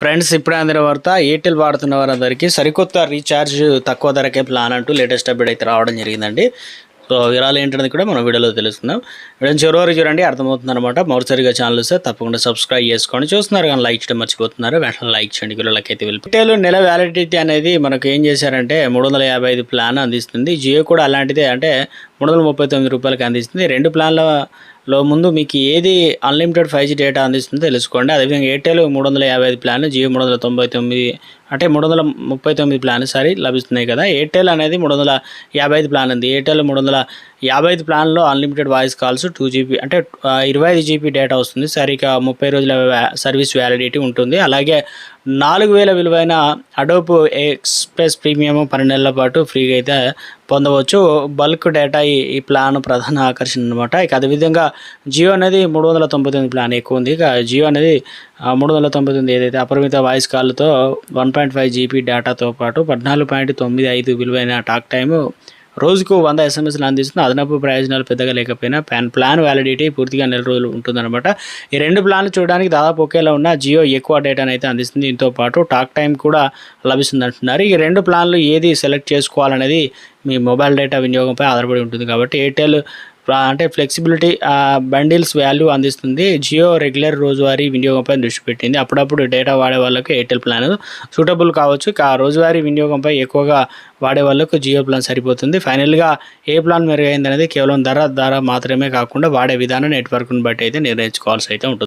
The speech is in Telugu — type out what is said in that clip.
ఫ్రెండ్స్ ఇప్పుడే అందిన వార్త ఎయిర్టెల్ వాడుతున్న వారందరికీ సరికొత్త రీఛార్జ్ తక్కువ ధరకే ప్లాన్ అంటూ లేటెస్ట్ అప్డేట్ అయితే రావడం జరిగిందండి. సో వివరాలు ఏంటనేది కూడా మనం వీడియోలో తెలుసుకుందాం. వీడియో చివరి వరకు చూడండి, అర్థమవుతుంది అనమాట. మొదటిసారిగా ఛానల్ వస్తే తప్పకుండా సబ్స్క్రైబ్ చేసుకోండి. చూస్తున్నారు కానీ లైక్ చేయడం మర్చిపోతున్నారు, వెంటనే లైక్ చేయండి. వీళ్ళకి అయితే ఎయిర్టెల్ నెల వ్యాలిడిటీ అనేది మనకు ఏం చేశారంటే 355 ప్లాన్ అందిస్తుంది. జియో కూడా అలాంటిదే, అంటే 339 రూపాయలకి అందిస్తుంది. రెండు ప్లాన్లలో ముందు మీకు ఏది అన్లిమిటెడ్ 5G డేటా అందిస్తుందో తెలుసుకోండి. అదేవిధంగా ఎయిర్టెల్ 355 ప్లాన్, జియో 399, అంటే 339 ప్లాన్ లభిస్తున్నాయి కదా. ఎయిర్టెల్ అనేది 355 ప్లాన్ ఉంది. ఎయిర్టెల్ 355 ప్లాన్లో అన్లిమిటెడ్ వాయిస్ కాల్స్ 2GB, అంటే 25GB డేటా వస్తుంది. ఇక 30 రోజుల సర్వీస్ వ్యాలిడిటీ ఉంటుంది. అలాగే 4000 విలువైన అడోబ్ ఎక్స్ప్రెస్ ప్రీమియం 12 నెలల పాటు ఫ్రీగా అయితే పొందవచ్చు. బల్క్ డేటా ఈ ప్లాన్ ప్రధాన ఆకర్షణ అనమాట. ఇక అదేవిధంగా జియో అనేది 399 ప్లాన్ ఎక్కువ ఉంది. ఇక జియో అనేది 399 ఏదైతే అపరిమిత వాయిస్ కాల్తో 1.5GB డేటాతో పాటు 14.95 విలువైన టాక్ టైము, రోజుకు 100 SMS అందిస్తుంది. అదనపు ప్రయోజనాలు పెద్దగా లేకపోయినా ప్లాన్ వ్యాలిడిటీ పూర్తిగా నెల రోజులు ఉంటుందన్నమాట. ఈ రెండు ప్లాన్లు చూడడానికి దాదాపు ఒకేలా ఉన్న జియో ఎక్కువ డేటాను అయితే అందిస్తుంది. దీంతో పాటు టాక్ టైం కూడా లభిస్తుంది అంటున్నారు. ఈ రెండు ప్లాన్లు ఏది సెలెక్ట్ చేసుకోవాలనేది మీ మొబైల్ డేటా వినియోగంపై ఆధారపడి ఉంటుంది. కాబట్టి ఎయిర్టెల్ అంటే ఫ్లెక్సిబిలిటీ బండిల్స్ వాల్యూ అందిస్తుంది. జియో రెగ్యులర్ రోజువారీ వినియోగంపై దృష్టి పెట్టింది. అప్పుడప్పుడు డేటా వాడే వాళ్ళకి ఎయిర్టెల్ ప్లాన్ సూటబుల్ కావచ్చు. ఆ రోజువారీ వినియోగంపై ఎక్కువగా వాడే వాళ్ళకు జియో ప్లాన్ సరిపోతుంది. ఫైనల్గా ఏ ప్లాన్ మెరుగైంది అనేది కేవలం ధర మాత్రమే కాకుండా వాడే విధానం, నెట్వర్క్ను బట్టి అయితే నిర్ణయించుకోవాల్సి అయితే ఉంటుంది.